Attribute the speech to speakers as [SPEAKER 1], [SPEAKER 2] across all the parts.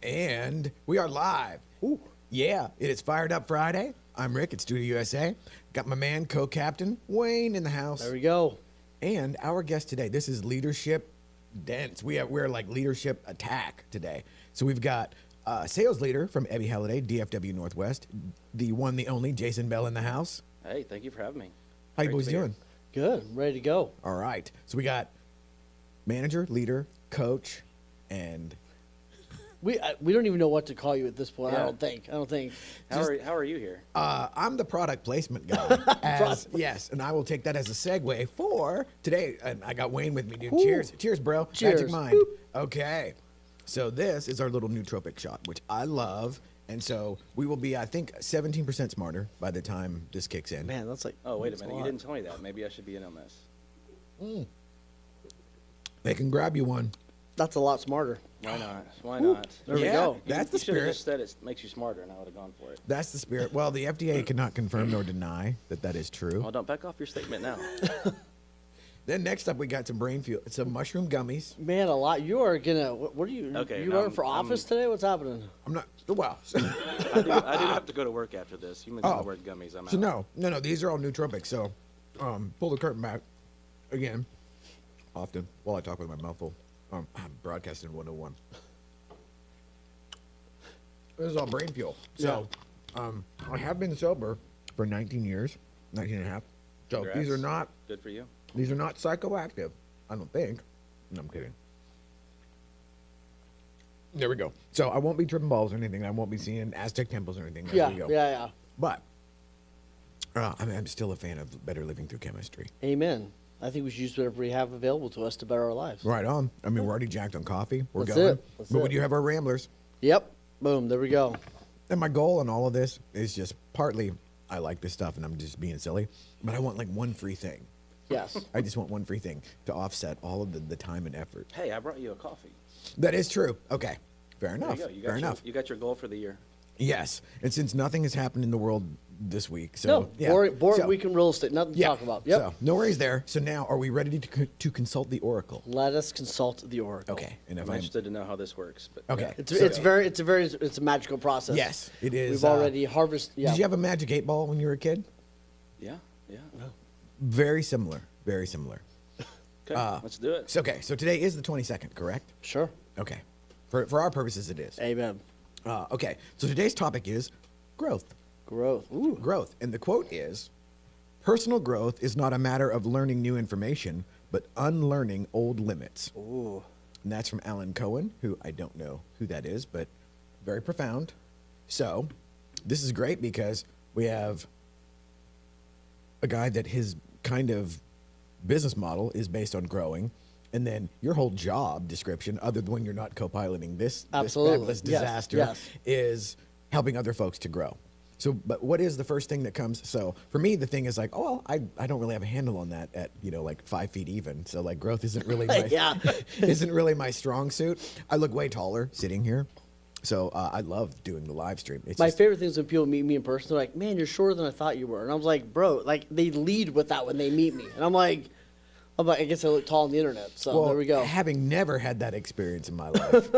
[SPEAKER 1] And we are live.
[SPEAKER 2] Ooh.
[SPEAKER 1] Yeah, it is Fired Up Friday. I'm Rick at studioUSA. Got my man, co-captain, Wayne in the house.
[SPEAKER 2] There we go.
[SPEAKER 1] And our guest today, this is Leadership Dense. We're like Leadership Attack today. So we've got sales leader from Ebby Halliday, DFW Northwest, the one, the only, Jason Bell in the house.
[SPEAKER 3] Hey, thank you for having me.
[SPEAKER 1] How you
[SPEAKER 3] Great
[SPEAKER 1] boys
[SPEAKER 3] to be here.
[SPEAKER 1] doing?
[SPEAKER 2] Good. Ready to go.
[SPEAKER 1] All right. So we got manager, leader, coach, and
[SPEAKER 2] We don't even know what to call you at this point.
[SPEAKER 3] Yeah.
[SPEAKER 2] I don't think.
[SPEAKER 3] How are you here?
[SPEAKER 1] I'm the product placement guy. Yes, and I will take that as a segue for today. And I got Wayne with me, dude.
[SPEAKER 2] Ooh.
[SPEAKER 1] Cheers, bro.
[SPEAKER 2] Cheers.
[SPEAKER 1] Magic mind.
[SPEAKER 2] Boop.
[SPEAKER 1] Okay, so this is our little nootropic shot, which I love. And so we will be, I think, 17% smarter by the time this kicks in.
[SPEAKER 2] Man, that's like.
[SPEAKER 3] Oh, wait a
[SPEAKER 2] that's
[SPEAKER 3] minute. You
[SPEAKER 2] lot.
[SPEAKER 3] didn't tell me that. Maybe I should be in on this.
[SPEAKER 1] They can grab you one.
[SPEAKER 2] That's a lot smarter.
[SPEAKER 3] Why not? Why not?
[SPEAKER 2] There we
[SPEAKER 1] Yeah,
[SPEAKER 2] go.
[SPEAKER 1] that's the
[SPEAKER 3] You should have
[SPEAKER 1] spirit.
[SPEAKER 3] just said it makes you smarter, and I would have gone for it.
[SPEAKER 1] That's the spirit. Well, the FDA cannot confirm nor deny that that is true.
[SPEAKER 3] Well, don't back off your statement now.
[SPEAKER 1] Then next up, we got some brain fuel. Some mushroom gummies.
[SPEAKER 2] Man, a lot. You are gonna. What are you?
[SPEAKER 3] Okay,
[SPEAKER 2] You
[SPEAKER 3] now
[SPEAKER 2] running for
[SPEAKER 3] I'm-
[SPEAKER 2] office today? What's happening?
[SPEAKER 1] I'm not, well.
[SPEAKER 3] I do have to go to work after this. You mentioned
[SPEAKER 1] Oh.
[SPEAKER 3] the word gummies. I'm out.
[SPEAKER 1] So no, these are all nootropics. So, pull the curtain back again. Often while I talk with my mouth full, I'm broadcasting 101. This is all brain fuel. So, I have been sober for 19 years, 19 and a half. So
[SPEAKER 3] Congrats. Good for you.
[SPEAKER 1] these are not psychoactive. I don't think. No, I'm kidding. There we go. So I won't be tripping balls or anything. I won't be seeing Aztec temples or anything. There
[SPEAKER 2] Yeah,
[SPEAKER 1] we go.
[SPEAKER 2] yeah.
[SPEAKER 1] But I'm still a fan of better living through chemistry.
[SPEAKER 2] Amen. I think we should use whatever we have available to us to better our lives.
[SPEAKER 1] Right on. I mean, we're already jacked on coffee. We're
[SPEAKER 2] That's
[SPEAKER 1] going.
[SPEAKER 2] it. That's
[SPEAKER 1] But
[SPEAKER 2] it.
[SPEAKER 1] we do have our ramblers.
[SPEAKER 2] Yep. Boom. There we go.
[SPEAKER 1] And my goal in all of this is just partly I like this stuff and I'm just being silly, but I want like one free thing.
[SPEAKER 2] Yes.
[SPEAKER 1] I just want one free thing to offset all of the time and effort.
[SPEAKER 3] Hey, I brought you a coffee.
[SPEAKER 1] That is true. Okay. Fair
[SPEAKER 3] There
[SPEAKER 1] enough.
[SPEAKER 3] you go. You got
[SPEAKER 1] Fair
[SPEAKER 3] your,
[SPEAKER 1] enough.
[SPEAKER 3] You got your goal for the year.
[SPEAKER 1] Yes. And since nothing has happened in the world this week, so
[SPEAKER 2] No.
[SPEAKER 1] yeah.
[SPEAKER 2] Boring
[SPEAKER 1] So-
[SPEAKER 2] week in real estate. Nothing to
[SPEAKER 1] yeah.
[SPEAKER 2] talk about. Yep.
[SPEAKER 1] So no worries there. So now, are we ready to consult the oracle?
[SPEAKER 2] Let us consult the oracle.
[SPEAKER 1] Okay. And if
[SPEAKER 3] I'm
[SPEAKER 1] I'm
[SPEAKER 3] interested to know how this works. But
[SPEAKER 1] okay,
[SPEAKER 2] It's a magical process.
[SPEAKER 1] yes, it is.
[SPEAKER 2] We've already harvested. Yeah.
[SPEAKER 1] Did you have a magic 8 ball when you were a kid?
[SPEAKER 3] Yeah.
[SPEAKER 1] Very similar. Very similar.
[SPEAKER 3] Okay, let's do it.
[SPEAKER 1] So today is the 22nd, correct?
[SPEAKER 2] Sure.
[SPEAKER 1] Okay. For our purposes, it is.
[SPEAKER 2] Amen.
[SPEAKER 1] Okay. So today's topic is growth.
[SPEAKER 2] Growth. Ooh.
[SPEAKER 1] Growth. And the quote is, personal growth is not a matter of learning new information, but unlearning old limits.
[SPEAKER 2] Ooh.
[SPEAKER 1] And that's from Alan Cohen, who I don't know who that is, but very profound. So this is great because we have a guy that his kind of business model is based on growing. And then your whole job description, other than when you're not co-piloting this
[SPEAKER 2] Absolutely.
[SPEAKER 1] fabulous
[SPEAKER 2] Yes,
[SPEAKER 1] disaster,
[SPEAKER 2] yes.
[SPEAKER 1] is helping other folks to grow. So, but what is the first thing that comes? So for me, the thing is like, oh, well, I don't really have a handle on that at, like 5 feet even. So like growth isn't really my,
[SPEAKER 2] Yeah.
[SPEAKER 1] isn't really my strong suit. I look way taller sitting here. So I love doing the live stream. It's
[SPEAKER 2] My
[SPEAKER 1] just-
[SPEAKER 2] favorite thing is when people meet me in person. They're like, "Man, you're shorter than I thought you were." And I was like, "Bro, like they lead with that when they meet me." And I'm like, I guess I look tall on the internet. So
[SPEAKER 1] well,
[SPEAKER 2] there we go.
[SPEAKER 1] Having never had that experience in my life,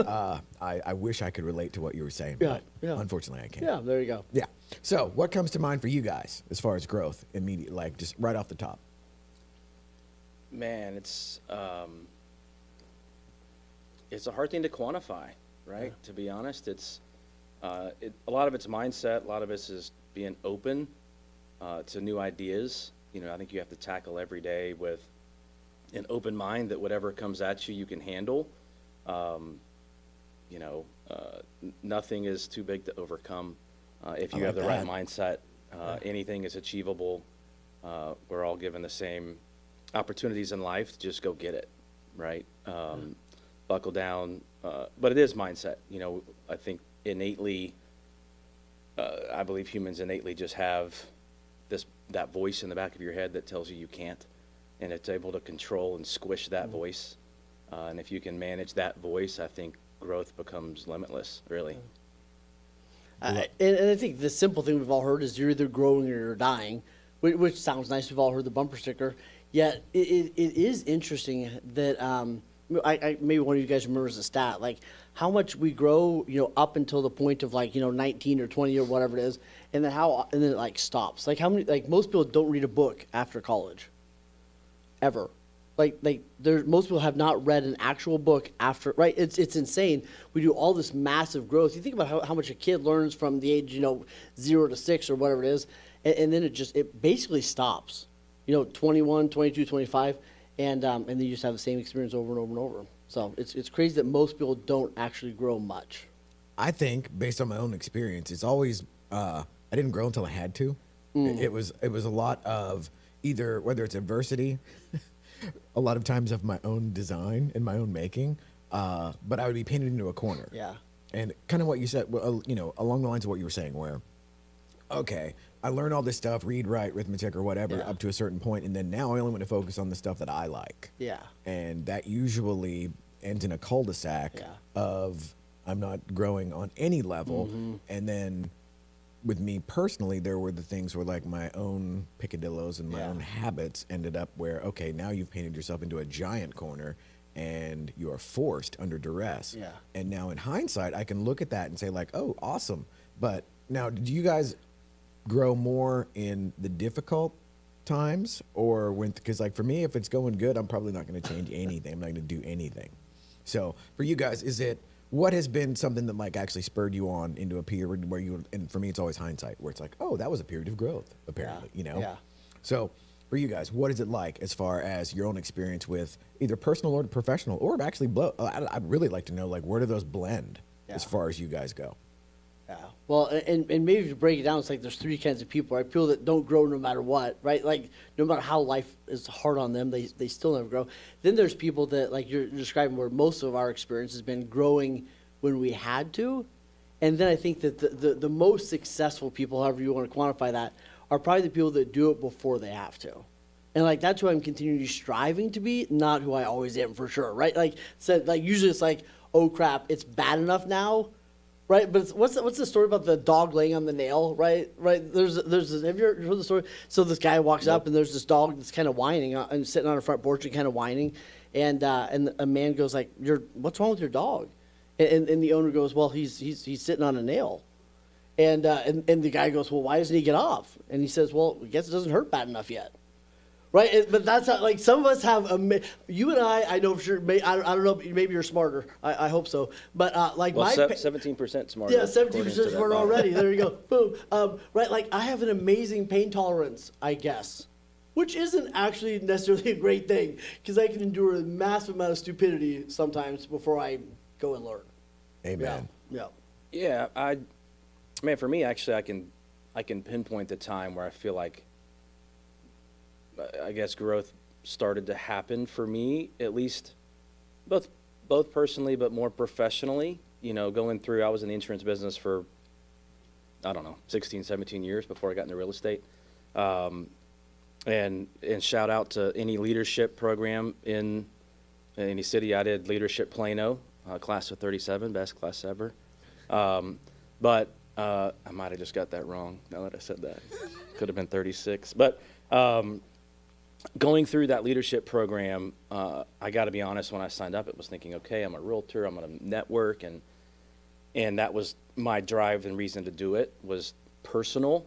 [SPEAKER 1] I wish I could relate to what you were saying,
[SPEAKER 2] Yeah,
[SPEAKER 1] but
[SPEAKER 2] yeah.
[SPEAKER 1] unfortunately I can't.
[SPEAKER 2] Yeah, there you go.
[SPEAKER 1] Yeah. So what comes to mind for you guys as far as growth immediate, like just right off the top?
[SPEAKER 3] Man, it's a hard thing to quantify, right? To be honest, it's a lot of it's mindset. A lot of it is being open to new ideas. I think you have to tackle every day with an open mind that whatever comes at you, you can handle. Nothing is too big to overcome if you
[SPEAKER 1] I
[SPEAKER 3] have the
[SPEAKER 1] like
[SPEAKER 3] right
[SPEAKER 1] that.
[SPEAKER 3] mindset. Anything is achievable. We're all given the same opportunities in life. Just go get it, right? Buckle down. But it is mindset. I think innately, I believe humans innately just have that voice in the back of your head that tells you can't, and it's able to control and squish that voice. And if you can manage that voice, I think growth becomes limitless, really.
[SPEAKER 2] And I think the simple thing we've all heard is you're either growing or you're dying, which sounds nice. We've all heard the bumper sticker. Yet it is interesting that maybe one of you guys remembers the stat, like how much we grow, up until the point of like, 19 or 20 or whatever it is, and then it like stops. Like how many, like most people don't read a book after college, ever. Most people have not read an actual book after, right? It's insane. We do all this massive growth. You think about how much a kid learns from the age, 0 to 6 or whatever it is, and then it basically stops, 21, 22, 25. And then you just have the same experience over and over and over. So it's crazy that most people don't actually grow much.
[SPEAKER 1] I think, based on my own experience, it's always I didn't grow until I had to. It was a lot of either whether it's adversity, a lot of times of my own design and my own making, but I would be painted into a corner.
[SPEAKER 2] Yeah.
[SPEAKER 1] And kind of what you said, along the lines of what you were saying, where okay, I learned all this stuff, read, write, arithmetic, or whatever,
[SPEAKER 2] Yeah.
[SPEAKER 1] up to a certain point, and then now I only want to focus on the stuff that I like.
[SPEAKER 2] Yeah.
[SPEAKER 1] And that usually ends in a cul-de-sac
[SPEAKER 2] Yeah.
[SPEAKER 1] of I'm not growing on any level. And then with me personally, there were the things where like my own picadillos and my
[SPEAKER 2] Yeah.
[SPEAKER 1] own habits ended up where, okay, now you've painted yourself into a giant corner and you are forced under duress.
[SPEAKER 2] Yeah.
[SPEAKER 1] And now in hindsight, I can look at that and say like, oh, awesome. But now, do you guys grow more in the difficult times or when, because like for me, if it's going good, I'm probably not going to change anything. I'm not going to do anything. So for you guys, what has been something that like actually spurred you on into a period where and for me, it's always hindsight where it's like, oh, that was a period of growth, apparently,
[SPEAKER 2] Yeah.
[SPEAKER 1] So for you guys, what is it like as far as your own experience with either personal or professional or actually I'd really like to know, like, where do those blend as
[SPEAKER 2] Yeah.
[SPEAKER 1] far as you guys go?
[SPEAKER 2] Yeah. Well, and maybe if you break it down, it's like there's three kinds of people, right? People that don't grow no matter what, right? Like no matter how life is hard on them, they still never grow. Then there's people that, like you're describing, where most of our experience has been growing when we had to. And then I think that the most successful people, however you want to quantify that, are probably the people that do it before they have to. And like that's who I'm continually striving to be, not who I always am for sure, right? Like usually it's like, oh crap, it's bad enough now. Right, but what's the story about the dog laying on the nail? Right. There's have you heard the story? So this guy walks up and there's this dog that's kind of whining and sitting on a front porch and kind of whining, and a man goes like, what's wrong with your dog? And the owner goes, well, he's sitting on a nail, and the guy goes, well, why doesn't he get off? And he says, well, I guess it doesn't hurt bad enough yet. Right, but that's how, like, some of us have, you and I know for sure, I don't know, maybe you're smarter, I hope so, but like
[SPEAKER 3] Well,
[SPEAKER 2] my...
[SPEAKER 3] 17% smarter.
[SPEAKER 2] Yeah, 17%
[SPEAKER 3] according to that
[SPEAKER 2] smarter
[SPEAKER 3] bio.
[SPEAKER 2] already, there you go, boom. Right, like I have an amazing pain tolerance, I guess, which isn't actually necessarily a great thing, because I can endure a massive amount of stupidity sometimes before I go and learn.
[SPEAKER 1] Amen.
[SPEAKER 2] Yeah.
[SPEAKER 3] Yeah, man, for me, actually, I can pinpoint the time where I feel like, I guess, growth started to happen for me, at least both personally, but more professionally. Going through, I was in the insurance business for, I don't know, 16, 17 years before I got into real estate. And shout out to any leadership program in any city. I did Leadership Plano, class of 37, best class ever. But I might have just got that wrong now that I said that. Could have been 36. But going through that leadership program, I got to be honest, when I signed up, it was thinking, okay, I'm a realtor, I'm going to network, and that was my drive and reason to do it, was personal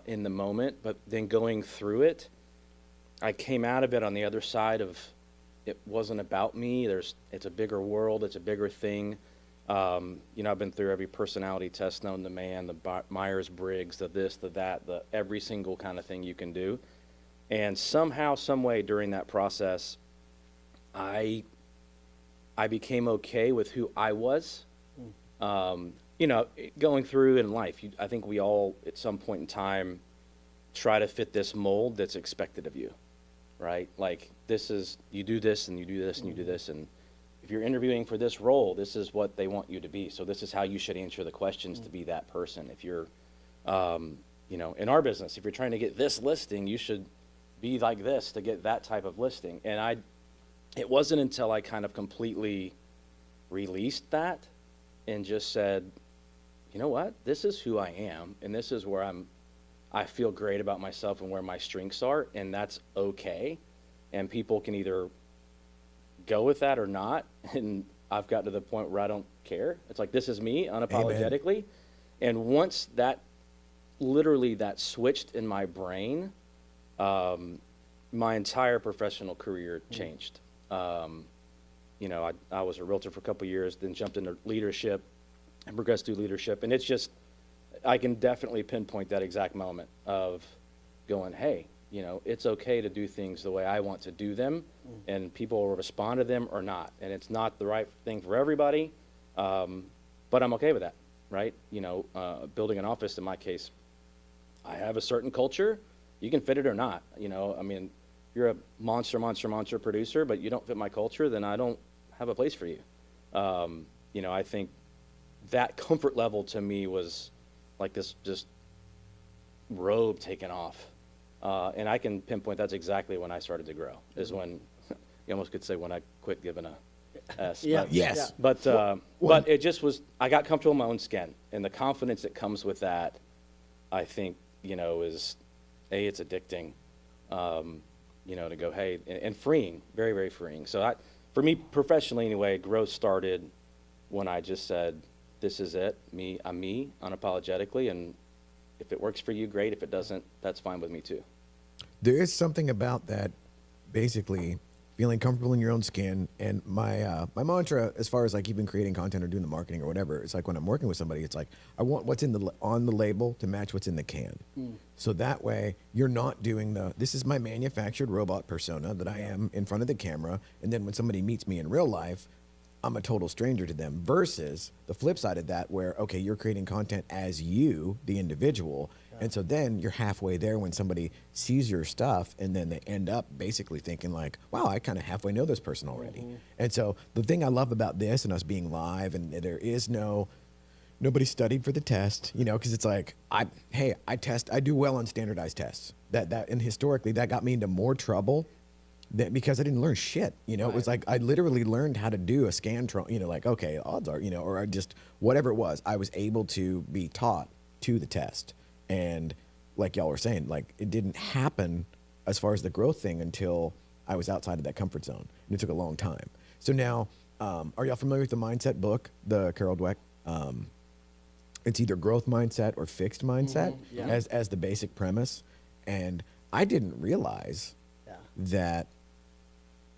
[SPEAKER 3] in the moment. But then going through it, I came out of it on the other side of, it wasn't about me. It's a bigger world, it's a bigger thing. I've been through every personality test known to man, the Myers-Briggs, the this, the that, the every single kind of thing you can do. And somehow, some way during that process, I became okay with who I was. Going through in life, I think we all, at some point in time, try to fit this mold that's expected of you, right? Like, you do this, and you do this, and you do this, and if you're interviewing for this role, this is what they want you to be. So this is how you should answer the questions to be that person. If you're, in our business, if you're trying to get this listing, you should be like this to get that type of listing. And it wasn't until I kind of completely released that and just said, you know what, this is who I am, and this is where I feel great about myself and where my strengths are, and that's okay. And people can either go with that or not. And I've got to the point where I don't care. It's like, this is me unapologetically. And once that, literally that switched in my brain, my entire professional career changed. You know, I was a realtor for a couple of years, then jumped into leadership and progressed through leadership. And it's just, I can definitely pinpoint that exact moment of going, hey, you know, it's okay to do things the way I want to do them, and people will respond to them or not. And it's not the right thing for everybody, but I'm okay with that, right? You know, building an office, in my case, I have a certain culture. You can fit it or not. You know, I mean, you're a monster producer, but you don't fit my culture, then I don't have a place for you. You know, I think that comfort level to me was like this just robe taken off. And I can pinpoint that's exactly when I started to grow, is when, you almost could say when I quit giving a S.
[SPEAKER 2] Yeah.
[SPEAKER 3] But,
[SPEAKER 1] Yes.
[SPEAKER 3] but it just was, I got comfortable in my own skin. And the confidence that comes with that, I think, you know, is, it's addicting, you know, to go, hey, and freeing, very, very freeing. So for me, professionally anyway, growth started when I just said, this is it, I'm me, unapologetically, and if it works for you, great. If it doesn't, that's fine with me too.
[SPEAKER 1] There is something about that, basically feeling comfortable in your own skin. And my my mantra, as far as like even creating content or doing the marketing or whatever, it's like when I'm working with somebody, it's like I want what's on the label to match what's in the can. So that way you're not doing this is my manufactured robot persona that I am in front of the camera, and then when somebody meets me in real life, I'm a total stranger to them, versus the flip side of that where, okay, you're creating content as you, the individual. And so then you're halfway there when somebody sees your stuff and then they end up basically thinking like, wow, I kind of halfway know this person already. And so the thing I love about this and us being live, and there is nobody studied for the test, you know, because it's like, I do well on standardized tests. And historically that got me into more trouble because I didn't learn shit, you know. It was like I literally learned how to do a Scantron, you know, like, okay, odds are, you know, or I just whatever it was, I was able to be taught to the test. And like y'all were saying, like it didn't happen as far as the growth thing until I was outside of that comfort zone, and it took a long time. So now, are y'all familiar with the mindset book, the Carol Dweck? It's either growth mindset or fixed mindset as the basic premise. And I didn't realize that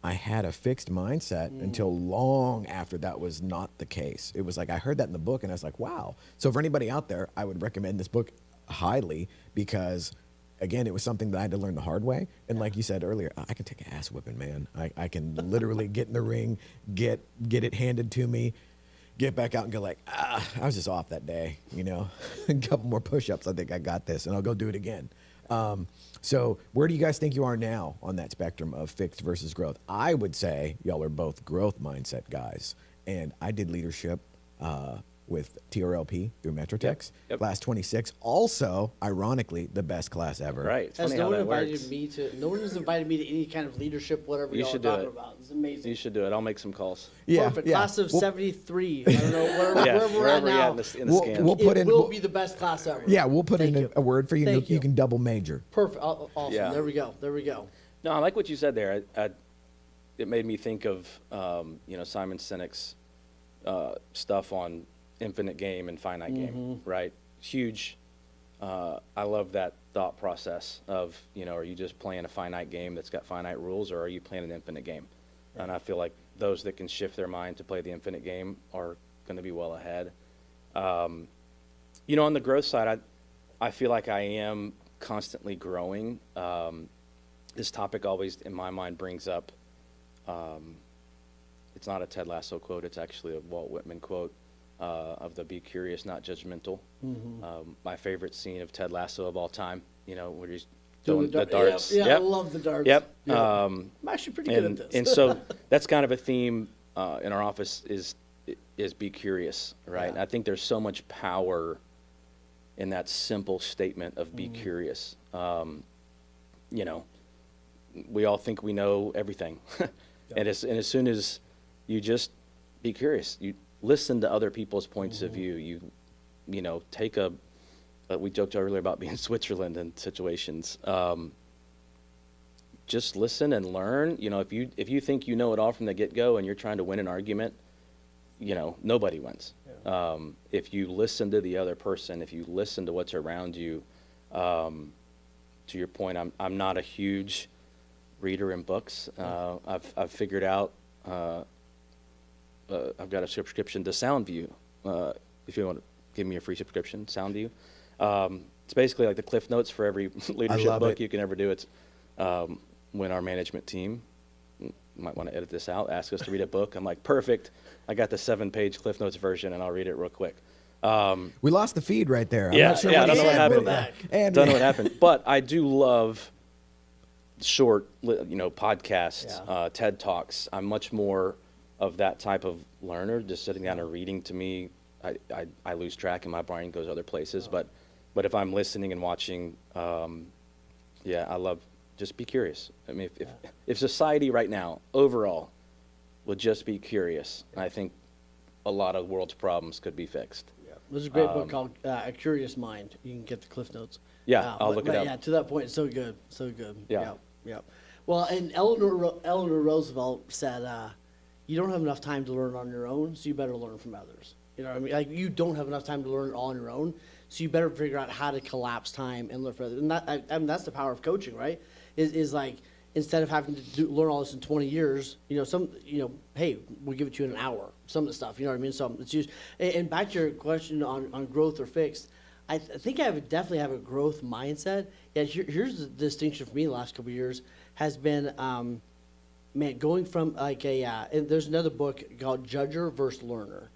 [SPEAKER 1] I had a fixed mindset until long after that was not the case. It was like I heard that in the book and I was like, wow. So for anybody out there, I would recommend this book highly because, again, it was something that I had to learn the hard way. And like you said earlier, I can take an ass whipping, man. I can literally get in the ring, get it handed to me, get back out and go like, I was just off that day, you know. A couple more push-ups, I think I got this, and I'll go do it again. So where do you guys think you are now on that spectrum of fixed versus growth? I would say y'all are both growth mindset guys. And I did leadership with TRLP through Metrotex, class 26. Also, ironically, the best class ever.
[SPEAKER 3] Right. It's
[SPEAKER 2] Has
[SPEAKER 3] funny
[SPEAKER 2] no
[SPEAKER 3] how
[SPEAKER 2] one
[SPEAKER 3] that
[SPEAKER 2] invited
[SPEAKER 3] works.
[SPEAKER 2] me to? No one has invited me to any kind of leadership, whatever
[SPEAKER 3] You
[SPEAKER 2] y'all are
[SPEAKER 3] should do
[SPEAKER 2] talking
[SPEAKER 3] it.
[SPEAKER 2] about. It's amazing.
[SPEAKER 3] You should do it. I'll make some calls.
[SPEAKER 1] Yeah,
[SPEAKER 2] Perfect.
[SPEAKER 1] yeah.
[SPEAKER 2] Class of
[SPEAKER 1] We'll-
[SPEAKER 2] 73. I don't know wherever we're
[SPEAKER 3] wherever
[SPEAKER 2] at
[SPEAKER 3] you're
[SPEAKER 2] now.
[SPEAKER 3] in the
[SPEAKER 1] We'll-
[SPEAKER 3] scan.
[SPEAKER 1] we'll put
[SPEAKER 2] It
[SPEAKER 1] in-
[SPEAKER 2] will
[SPEAKER 1] we'll-
[SPEAKER 2] be the best class ever.
[SPEAKER 1] Yeah, we'll put
[SPEAKER 2] Thank
[SPEAKER 1] in
[SPEAKER 2] you.
[SPEAKER 1] a word for you.
[SPEAKER 2] Thank
[SPEAKER 1] You can double major.
[SPEAKER 2] Perfect. Awesome.
[SPEAKER 3] Yeah.
[SPEAKER 2] There we go. There we go.
[SPEAKER 3] No, I like what you said there. It made me think of, you know, Simon Sinek's stuff on infinite game and finite game, right? Huge. I love that thought process of, you know, are you just playing a finite game that's got finite rules, or are you playing an infinite game? And I feel like those that can shift their mind to play the infinite game are going to be well ahead. You know, on the growth side, I feel like I am constantly growing. This topic always, in my mind, brings up, it's not a Ted Lasso quote, it's actually a Walt Whitman quote of the be curious, not judgmental. My favorite scene of Ted Lasso of all time, you know, where he's doing the darts.
[SPEAKER 2] Yeah, I love the darts.
[SPEAKER 3] Yep.
[SPEAKER 2] Yeah. I'm actually pretty good at this.
[SPEAKER 3] And so that's kind of a theme in our office is be curious, right?
[SPEAKER 2] Yeah.
[SPEAKER 3] And I think there's so much power in that simple statement of be curious. You know, we all think we know everything. And as soon as you just be curious, you listen to other people's points of view, you know, take we joked earlier about being Switzerland in situations. just listen and learn. You know, if you think you know it all from the get-go and you're trying to win an argument, you know, nobody wins.
[SPEAKER 2] Yeah.
[SPEAKER 3] If you listen to the other person, if you listen to what's around you, to your point, I'm not a huge reader in books. I've figured out I've got a subscription to SoundView. If you want to give me a free subscription, SoundView. It's basically like the Cliff Notes for every leadership book you can ever do. It's when our management team, might want to edit this out, ask us to read a book. I'm like, perfect. I got the 7-page Cliff Notes version, and I'll read it real quick.
[SPEAKER 1] We lost the feed right there. I'm
[SPEAKER 3] Yeah,
[SPEAKER 1] not sure
[SPEAKER 3] yeah, I
[SPEAKER 1] what
[SPEAKER 3] don't
[SPEAKER 1] he
[SPEAKER 3] know what
[SPEAKER 1] said,
[SPEAKER 3] happened.
[SPEAKER 1] but, and
[SPEAKER 3] Don't know what happened. But I do love short, you know, podcasts,
[SPEAKER 2] Yeah.
[SPEAKER 3] TED Talks. I'm much more of that type of learner. Just sitting down and reading, to me, I lose track and my brain goes other places. But if I'm listening and watching, yeah, I love, just be curious. I mean, if society right now, overall, would just be curious, I think a lot of the world's problems could be fixed.
[SPEAKER 2] There's a great book called A Curious Mind. You can get the Cliff Notes.
[SPEAKER 3] Yeah, I'll look it up.
[SPEAKER 2] Yeah, to that point, so good, so good.
[SPEAKER 3] Yeah.
[SPEAKER 2] Yeah. Well, and Eleanor Roosevelt said, you don't have enough time to learn on your own, so you better learn from others. You know what I mean? Like, you don't have enough time to learn all on your own, so you better figure out how to collapse time and learn from others. And I mean, that's the power of coaching, right? Is like, instead of having to learn all this in 20 years, you know, hey, we'll give it to you in an hour, some of the stuff, you know what I mean? So it's just, and back to your question on growth or fixed, I think I definitely have a growth mindset. Yeah, here's the distinction for me the last couple of years has been, man, going from like and there's another book called Judger versus Learner.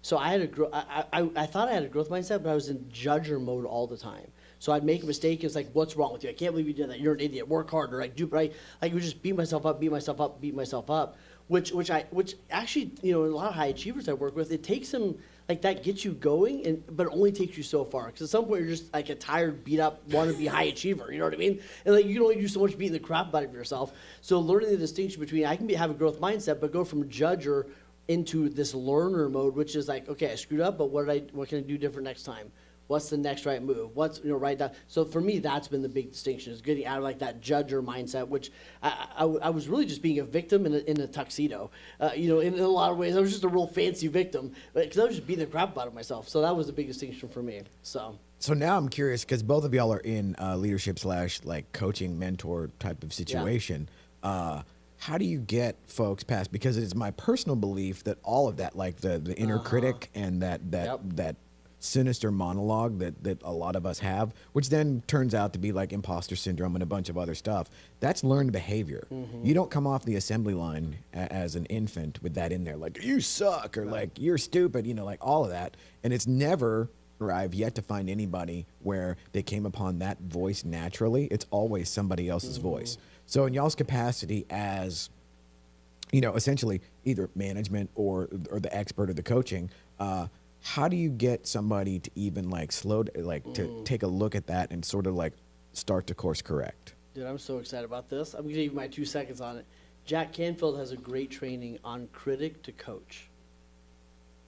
[SPEAKER 2] So I had I thought I had a growth mindset, but I was in judger mode all the time. So I'd make a mistake. It's like, what's wrong with you? I can't believe you did that. You're an idiot. Work harder. Like, right? Like, it would just beat myself up, which actually, you know, a lot of high achievers I work with, it takes them, like, that gets you going, but it only takes you so far. Because at some point, you're just like a tired, beat up, wannabe high achiever. You know what I mean? And like, you can only do so much beating the crap out of yourself. So learning the distinction between, I can have a growth mindset, but go from judger into this learner mode, which is like, okay, I screwed up, but what can I do different next time? What's the next right move? What's, you know, right down. So for me, that's been the big distinction, is getting out of like that judger mindset, which I was really just being a victim in a tuxedo. You know, in a lot of ways, I was just a real fancy victim because I was just beating the crap out of myself. So that was the big distinction for me. So
[SPEAKER 1] now I'm curious, because both of y'all are in leadership / like coaching mentor type of situation. How do you get folks past? Because it's my personal belief that all of that, like the inner critic and that sinister monologue that a lot of us have, which then turns out to be like imposter syndrome and a bunch of other stuff, that's learned behavior. You don't come off the assembly line as an infant with that in there, like, you suck, or like, you're stupid, you know, like all of that. And it's never, or I've yet to find anybody where they came upon that voice naturally. It's always somebody else's voice. So in y'all's capacity as, you know, essentially either management or the expert or the coaching, how do you get somebody to even like to take a look at that and sort of like start to course correct?
[SPEAKER 2] Dude, I'm so excited about this. I'm going to give you my 2 seconds on it. Jack Canfield has a great training on critic to coach.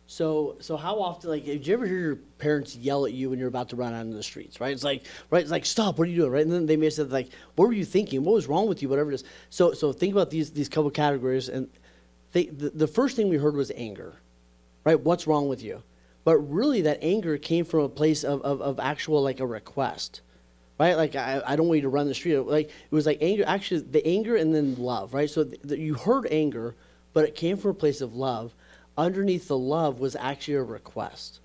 [SPEAKER 2] So how often, like, did you ever hear your parents yell at you when you're about to run out into the streets, right? It's like, stop, what are you doing, right? And then they may have said, like, what were you thinking? What was wrong with you? Whatever it is. So think about these couple categories. And the first thing we heard was anger, right? What's wrong with you? But really that anger came from a place of actual, like, a request, right? Like, I don't want you to run the street. Like, it was like anger, actually the anger and then love, right? So you heard anger, but it came from a place of love. Underneath the love was actually a request,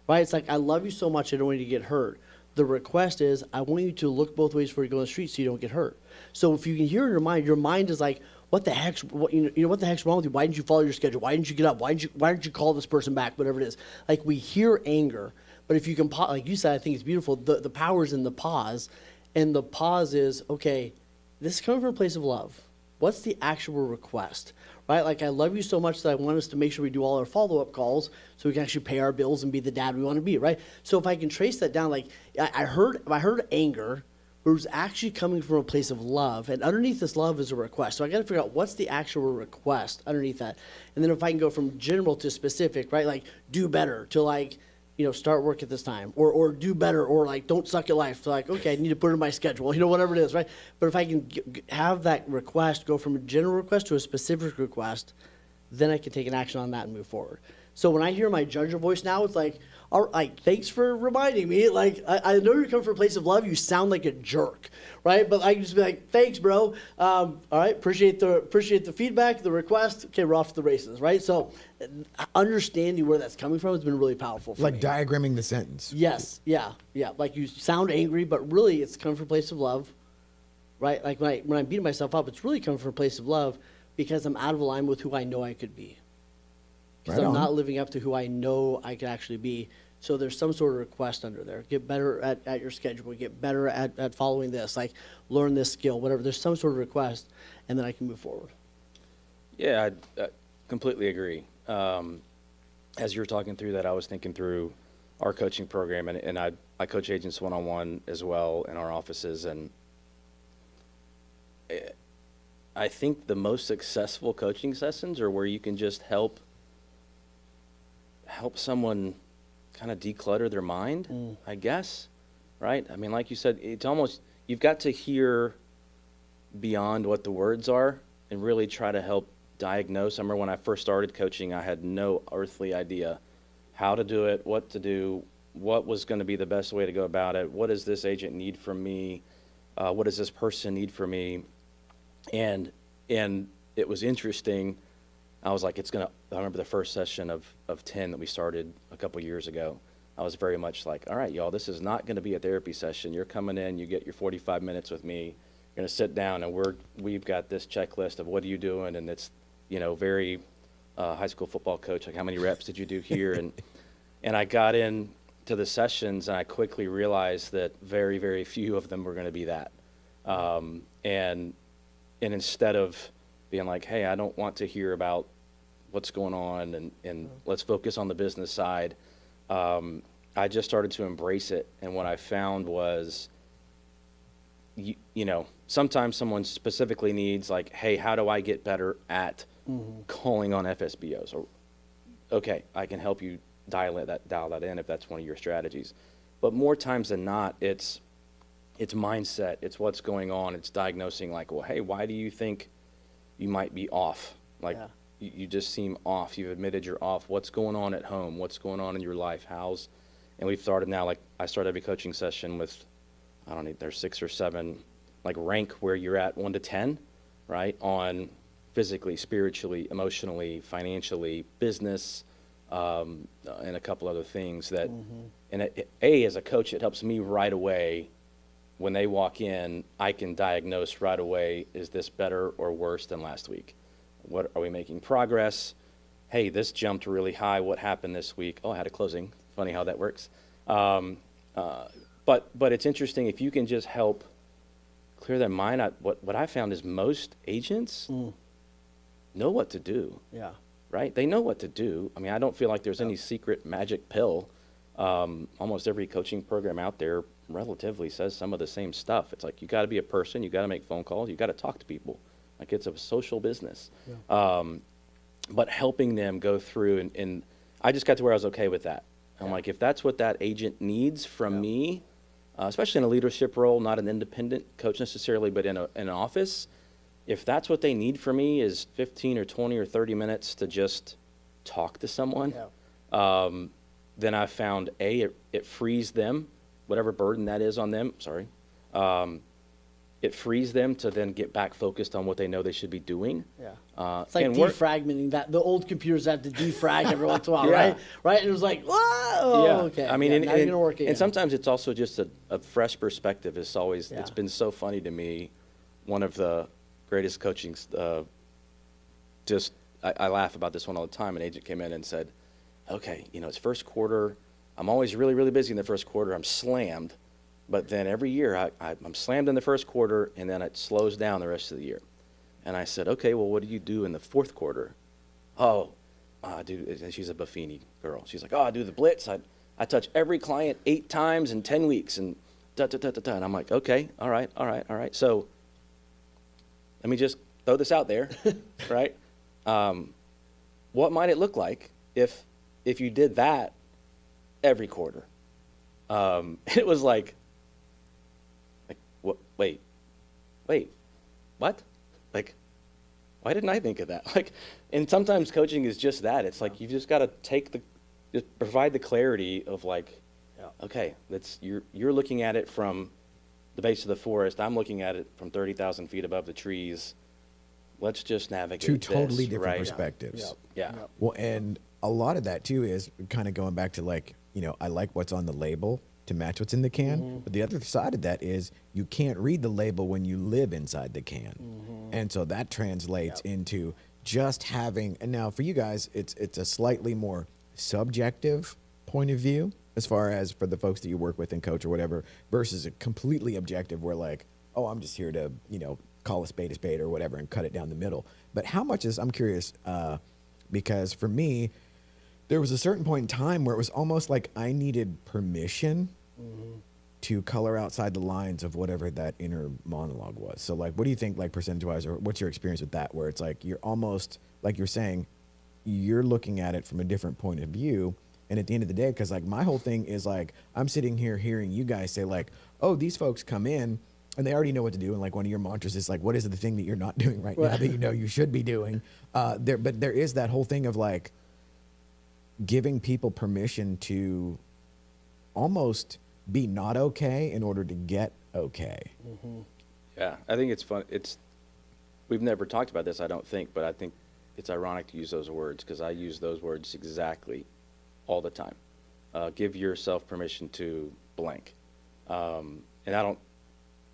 [SPEAKER 2] right? It's like, I love you so much, I don't want you to get hurt. The request is, I want you to look both ways before you go on the street so you don't get hurt. So if you can hear in your mind is like, what the heck's what the heck's wrong with you? Why didn't you follow your schedule? Why didn't you get up? Why didn't you call this person back? Whatever it is. Like, we hear anger, but if you can, like you said, I think it's beautiful. The power's in the pause, and the pause is, okay, this is coming from a place of love. What's the actual request? Right? Like, I love you so much that I want us to make sure we do all our follow-up calls so we can actually pay our bills and be the dad we want to be, right? So if I can trace that down, like, I heard anger, but it was actually coming from a place of love, and underneath this love is a request. So I got to figure out what's the actual request underneath that. And then if I can go from general to specific, right? Like, do better, to like, start work at this time, or do better, or like don't suck at life. So like, okay, I need to put it in my schedule, whatever it is, right? But if I can have that request go from a general request to a specific request, then I can take an action on that and move forward. So when I hear my judger voice now, it's like, all right, thanks for reminding me. Like, I know you're coming from a place of love. You sound like a jerk, right? But I can just be like, thanks, bro. All right, appreciate the feedback, the request. Okay, we're off to the races, right? So understanding where that's coming from has been really powerful for me.
[SPEAKER 1] Like diagramming the sentence.
[SPEAKER 2] Yes, yeah. Like you sound angry, but really it's coming from a place of love, right? Like when I'm beating myself up, it's really coming from a place of love because I'm out of alignment with who I know I could be. Because
[SPEAKER 1] Right
[SPEAKER 2] I'm
[SPEAKER 1] on.
[SPEAKER 2] not living up to who I know I could actually be. So there's some sort of request under there. Get better at your schedule. Get better at following this. Like learn this skill, whatever. There's some sort of request, and then I can move forward.
[SPEAKER 3] Yeah, I completely agree. As you were talking through that, I was thinking through our coaching program, and I coach agents one-on-one as well in our offices, and I think the most successful coaching sessions are where you can just help someone kind of declutter their mind, I guess, right? I mean, like you said, it's almost, you've got to hear beyond what the words are and really try to help diagnose. I remember when I first started coaching, I had no earthly idea how to do it, what to do, what was going to be the best way to go about it, what does this agent need from me, what does this person need from me, and it was interesting. I was like, I remember the first session of 10 that we started a couple years ago. I was very much like, all right, y'all, this is not going to be a therapy session. You're coming in, you get your 45 minutes with me. You're going to sit down, and we've got this checklist of what are you doing, and it's, very high school football coach, like how many reps did you do here? And I got into the sessions, and I quickly realized that very, very few of them were going to be that. And instead of being like, hey, I don't want to hear about what's going on and let's focus on the business side, I just started to embrace it. And what I found was, sometimes someone specifically needs like, hey, how do I get better at calling on FSBOs? Or, okay, I can help you dial that in if that's one of your strategies. But more times than not, it's mindset, it's what's going on, it's diagnosing like, well, hey, why do you think you might be off? Like,
[SPEAKER 2] Yeah.
[SPEAKER 3] you just seem off. You've admitted you're off. What's going on at home? What's going on in your life? And we've started now, like, I start every coaching session with, I don't know, there's 6 or 7, like, rank where you're at 1 to 10, right? On physically, spiritually, emotionally, financially, business, and a couple other things that, and as a coach, it helps me right away. When they walk in, I can diagnose right away, is this better or worse than last week? What are we making progress? Hey, this jumped really high. What happened this week? Oh, I had a closing. Funny how that works. But it's interesting if you can just help clear their mind. What I found is most agents know what to do.
[SPEAKER 2] Yeah.
[SPEAKER 3] Right? They know what to do. I mean, I don't feel like there's any secret magic pill. Almost every coaching program out there relatively says some of the same stuff. It's like, you got to be a person, you got to make phone calls, you got to talk to people. Like, it's a social business. Yeah. But helping them go through, and I just got to where I was okay with that. I'm like, if that's what that agent needs from me, especially in a leadership role, not an independent coach necessarily, but in an office, if that's what they need from me is 15 or 20 or 30 minutes to just talk to someone, then I found, it frees them, whatever burden that is on them, it frees them to then get back focused on what they know they should be doing.
[SPEAKER 2] Yeah. It's like
[SPEAKER 3] and
[SPEAKER 2] defragmenting that. The old computers had to defrag every once in a while,
[SPEAKER 3] Yeah.
[SPEAKER 2] right? Right? And it was like, whoa, okay.
[SPEAKER 3] I mean,
[SPEAKER 2] now you're gonna work again.
[SPEAKER 3] and sometimes it's also just a fresh perspective. It's always,
[SPEAKER 2] Yeah.
[SPEAKER 3] it's been so funny to me. One of the greatest coaching, I laugh about this one all the time. An agent came in and said, okay, it's first quarter. I'm always really, really busy in the first quarter. I'm slammed. But then every year I'm slammed in the first quarter, and then it slows down the rest of the year. And I said, okay, well, what do you do in the fourth quarter? Oh, I do, and she's a Buffini girl. She's like, oh, I do the blitz. I touch every client 8 times in 10 weeks, and da-da-da-da-da. And I'm like, okay, all right. So let me just throw this out there, right? What might it look like if you did that every quarter. It was like what? Wait, what? Like, why didn't I think of that? Like, and sometimes coaching is just that. It's like you just got to just provide the clarity of like, okay, you're looking at it from the base of the forest. I'm looking at it from 30,000 feet above the trees. Let's just navigate
[SPEAKER 1] Two totally
[SPEAKER 3] this,
[SPEAKER 1] different
[SPEAKER 3] right?
[SPEAKER 1] perspectives.
[SPEAKER 3] Yeah.
[SPEAKER 1] Well, and a lot of that too is kind of going back to like, I like what's on the label to match what's in the can. But the other side of that is you can't read the label when you live inside the can. And so that translates into just having, and now for you guys, it's a slightly more subjective point of view as far as for the folks that you work with and coach or whatever, versus a completely objective where like, oh, I'm just here to, call a spade or whatever and cut it down the middle. But how much I'm curious, because for me, there was a certain point in time where it was almost like I needed permission to color outside the lines of whatever that inner monologue was. So like, what do you think, like percentage-wise, or what's your experience with that, where it's like you're almost, like you're saying, you're looking at it from a different point of view. And at the end of the day, because like my whole thing is like, I'm sitting here hearing you guys say like, oh, these folks come in and they already know what to do. And like one of your mantras is like, what is the thing that you're not doing right now that you should be doing? But there is that whole thing of like giving people permission to almost be not okay in order to get okay.
[SPEAKER 3] Yeah, I think it's fun. We've never talked about this, I don't think, but I think it's ironic to use those words because I use those words exactly all the time. Give yourself permission to blank. And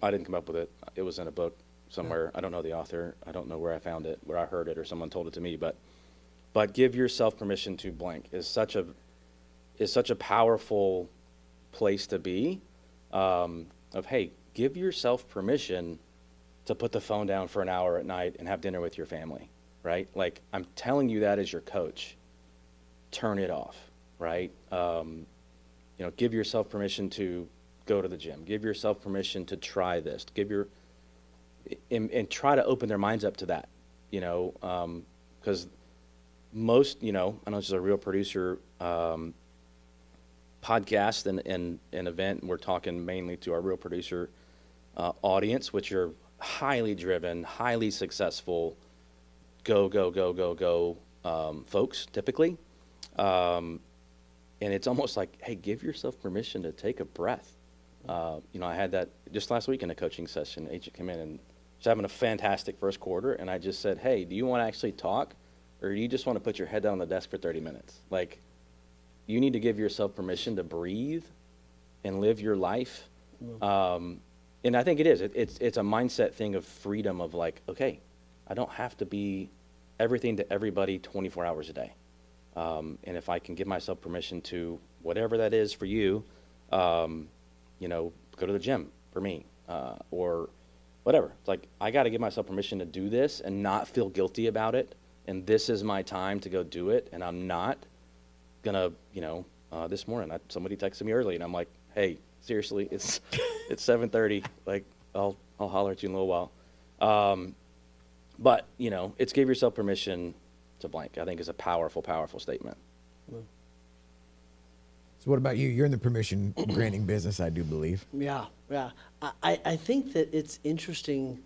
[SPEAKER 3] I didn't come up with it. It was in a book somewhere. I don't know the author. I don't know where I found it, where I heard it, or someone told it to me. But give yourself permission to blank is such a powerful place to be. Of hey, give yourself permission to put the phone down for an hour at night and have dinner with your family, right? Like I'm telling you that as your coach. Turn it off, right? Give yourself permission to go to the gym. Give yourself permission to try this. And try to open their minds up to that, because most, I know this is a Real Producer podcast and event, and we're talking mainly to our Real Producer audience, which are highly driven, highly successful, go folks, typically. And it's almost like, hey, give yourself permission to take a breath. I had that just last week in a coaching session. Agent came in and was having a fantastic first quarter, and I just said, hey, do you want to actually talk, or do you just want to put your head down on the desk for 30 minutes? Like, you need to give yourself permission to breathe and live your life. And I think it is. It's a mindset thing of freedom of like, okay, I don't have to be everything to everybody 24 hours a day. And if I can give myself permission to whatever that is for you, go to the gym for me, or whatever. It's like, I got to give myself permission to do this and not feel guilty about it. And this is my time to go do it. And I'm not gonna, this morning, somebody texted me early and I'm like, hey, seriously, it's 7:30. Like, I'll holler at you in a little while. But, it's give yourself permission to blank, I think is a powerful, powerful statement.
[SPEAKER 1] So what about you? You're in the permission granting business, I do believe.
[SPEAKER 2] Yeah. I think that it's interesting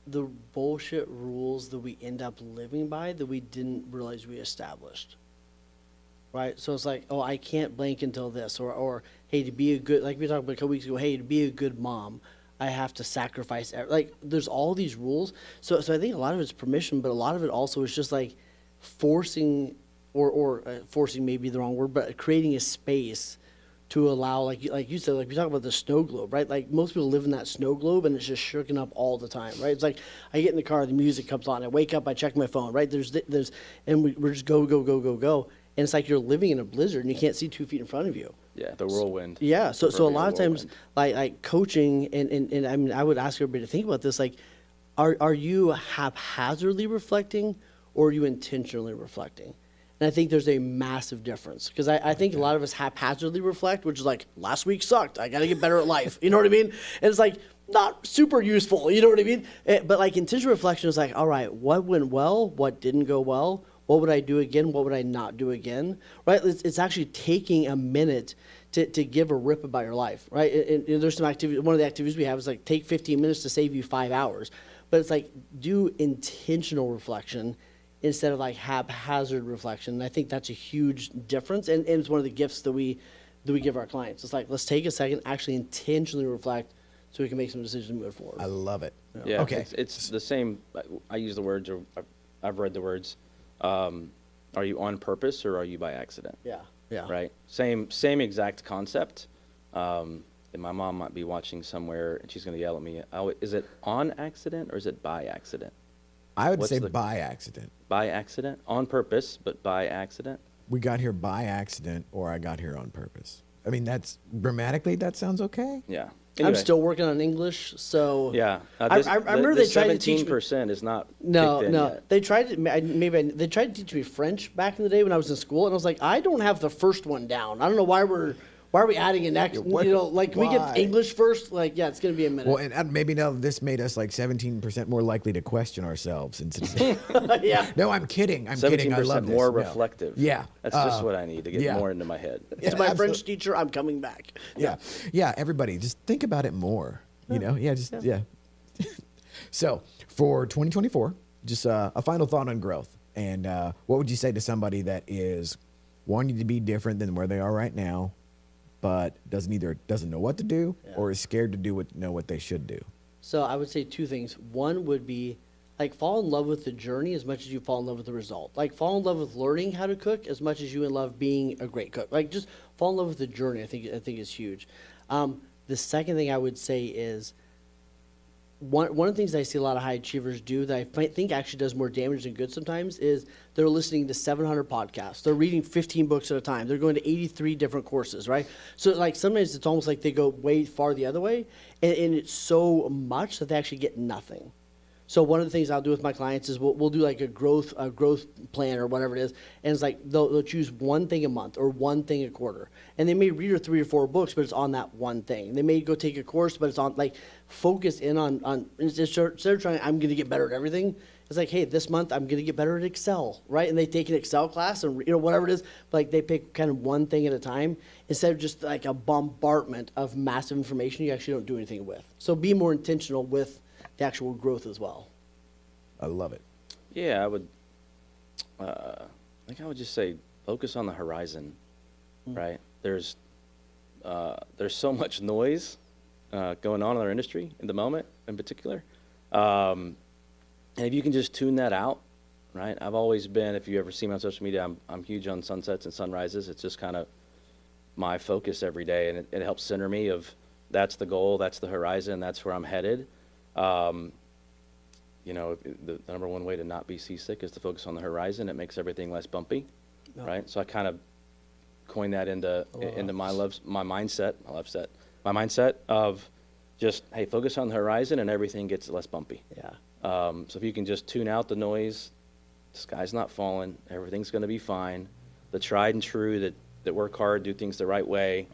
[SPEAKER 2] the bullshit rules that we end up living by that we didn't realize we established. Right? So it's like, oh, I can't blank until this. Or hey, to be a good, like we talked about a couple weeks ago, hey, to be a good mom, I have to sacrifice. Like, there's all these rules. So I think a lot of it's permission, but a lot of it also is just like forcing, or forcing may be the wrong word, but creating a space to allow, like you said, like we talk about the snow globe, right? Like most people live in that snow globe and it's just shooken up all the time, right? It's like I get in the car, the music comes on, I wake up, I check my phone, right? And we're just go. And it's like you're living in a blizzard and you can't see 2 feet in front of you.
[SPEAKER 3] Yeah, the whirlwind.
[SPEAKER 2] Yeah, so a lot of times, like coaching, and I mean, I would ask everybody to think about this, like, are you haphazardly reflecting or are you intentionally reflecting? And I think there's a massive difference because I think a lot of us haphazardly reflect, which is like, last week sucked, I got to get better at life, you know what I mean? And it's like, not super useful, you know what I mean? But like intentional reflection is like, all right, what went well, what didn't go well, what would I do again? What would I not do again? Right? It's actually taking a minute to give a rip about your life, right? And there's some activity. One of the activities we have is like take 15 minutes to save you 5 hours. But it's like do intentional reflection instead of like haphazard reflection. And I think that's a huge difference. And it's one of the gifts that we give our clients. It's like, let's take a second, actually intentionally reflect so we can make some decisions and move forward.
[SPEAKER 1] I love it.
[SPEAKER 3] Yeah,
[SPEAKER 1] Okay.
[SPEAKER 3] it's the same. I use the words, or I've read the words. Are you on purpose or are you by accident?
[SPEAKER 2] Yeah. Yeah.
[SPEAKER 3] Right. Same exact concept. And my mom might be watching somewhere, and she's going to yell at me. Is it on accident or is it by accident?
[SPEAKER 1] I would
[SPEAKER 3] What's
[SPEAKER 1] say
[SPEAKER 3] the-
[SPEAKER 1] by accident.
[SPEAKER 3] By accident, on purpose, but by accident.
[SPEAKER 1] We got here by accident, or I got here on purpose. I mean, that's grammatically, that sounds okay.
[SPEAKER 3] Yeah.
[SPEAKER 2] I'm
[SPEAKER 3] Anyway,
[SPEAKER 2] still working on English, so
[SPEAKER 3] Yeah.
[SPEAKER 2] I remember they tried to teach me.
[SPEAKER 3] 17% is not
[SPEAKER 2] No,
[SPEAKER 3] kicked in
[SPEAKER 2] no.
[SPEAKER 3] yet.
[SPEAKER 2] They tried to they tried to teach me French back in the day when I was in school, and I was like, I don't have the first one down. I don't know why are we adding an X?
[SPEAKER 1] what-
[SPEAKER 2] You know, like can we
[SPEAKER 1] why?
[SPEAKER 2] get English first? Like, yeah, it's gonna be a minute.
[SPEAKER 1] Well, and maybe now this made us like 17% more likely to question ourselves. And
[SPEAKER 2] Yeah.
[SPEAKER 1] no, I'm kidding. I'm kidding. I
[SPEAKER 3] 17%
[SPEAKER 1] love this.
[SPEAKER 3] more
[SPEAKER 1] No.
[SPEAKER 3] reflective.
[SPEAKER 1] Yeah.
[SPEAKER 3] That's just what I need to get
[SPEAKER 1] yeah.
[SPEAKER 3] more into my head.
[SPEAKER 1] Yeah,
[SPEAKER 2] To my
[SPEAKER 1] absolutely.
[SPEAKER 2] French teacher, I'm coming back.
[SPEAKER 1] Yeah. Yeah. Everybody, just think about it more. You know? Yeah. Just, yeah. So for 2024, just a final thought on growth. And what would you say to somebody that is wanting to be different than where they are right now, but doesn't know what to do or is scared to know what they should do?
[SPEAKER 2] So I would say two things. One would be like fall in love with the journey as much as you fall in love with the result. Like fall in love with learning how to cook as much as you in love being a great cook. Like just fall in love with the journey. I think is huge. The second thing I would say is one of the things that I see a lot of high achievers do that I think actually does more damage than good sometimes is they're listening to 700 podcasts. They're reading 15 books at a time. They're going to 83 different courses, right? So like sometimes it's almost like they go way far the other way, and it's so much that they actually get nothing. So one of the things I'll do with my clients is we'll do like a growth plan or whatever it is, and it's like they'll choose one thing a month or one thing a quarter, and they may read 3 or 4 books, but it's on that one thing. They may go take a course, but it's on like focus in on instead of trying I'm going to get better at everything. It's like, hey, this month I'm going to get better at Excel, right? And they take an Excel class and whatever it is, but like they pick kind of one thing at a time instead of just like a bombardment of massive information you actually don't do anything with. So be more intentional with the actual growth as well.
[SPEAKER 1] I love it.
[SPEAKER 3] Yeah, I would. I think I would just say focus on the horizon, right? There's so much noise going on in our industry in the moment, in particular, and if you can just tune that out, right? I've always been. If you ever see me on social media, I'm huge on sunsets and sunrises. It's just kind of my focus every day, and it helps center me of that's the goal, that's the horizon, that's where I'm headed. You know, the number one way to not be seasick is to focus on the horizon. It makes everything less bumpy, right? So I kind of coined that into my mindset of just, hey, focus on the horizon and everything gets less bumpy.
[SPEAKER 2] Yeah.
[SPEAKER 3] So if you can just tune out the noise, the sky's not falling, everything's going to be fine. The tried and true that work hard, do things the right way,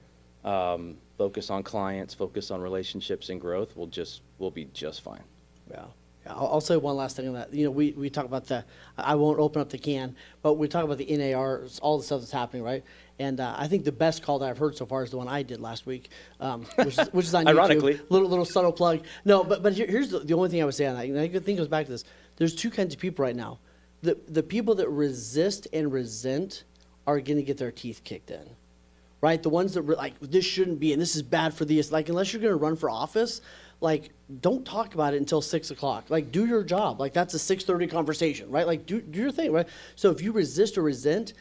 [SPEAKER 3] focus on clients, focus on relationships and growth, we'll be just fine.
[SPEAKER 2] Yeah. I'll say one last thing on that. You know, we talk about I won't open up the can, but we talk about the NAR, all the stuff that's happening, right? And I think the best call that I've heard so far is the one I did last week, which is on
[SPEAKER 3] Ironically.
[SPEAKER 2] YouTube. Little subtle plug. No, but here's the only thing I would say on that. And I think it goes back to this. There's two kinds of people right now. The people that resist and resent are going to get their teeth kicked in, right? The ones that like, this shouldn't be, and this is bad for these. Like, unless you're going to run for office, like, don't talk about it until 6 o'clock. Like, do your job. Like, that's a 6:30 conversation, right? Like, do your thing, right? So if you resist or resent,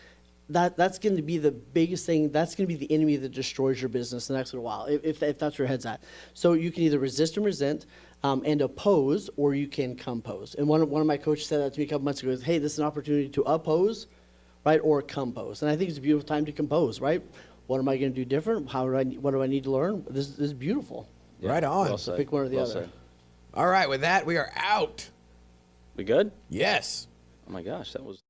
[SPEAKER 2] that's going to be the biggest thing. That's going to be the enemy that destroys your business the next little while, if that's where your head's at. So you can either resist and resent and oppose, or you can compose. And one of my coaches said that to me a couple months ago. Hey, this is an opportunity to oppose, right, or compose. And I think it's a beautiful time to compose, right? What am I going to do different? What do I need to learn? This is beautiful.
[SPEAKER 3] Yeah,
[SPEAKER 1] Right on.
[SPEAKER 3] well said.
[SPEAKER 2] Pick one or the
[SPEAKER 3] Well
[SPEAKER 2] other.
[SPEAKER 3] said.
[SPEAKER 1] All right. With that, we are out.
[SPEAKER 3] We good?
[SPEAKER 1] Yes.
[SPEAKER 3] Oh my gosh, that was.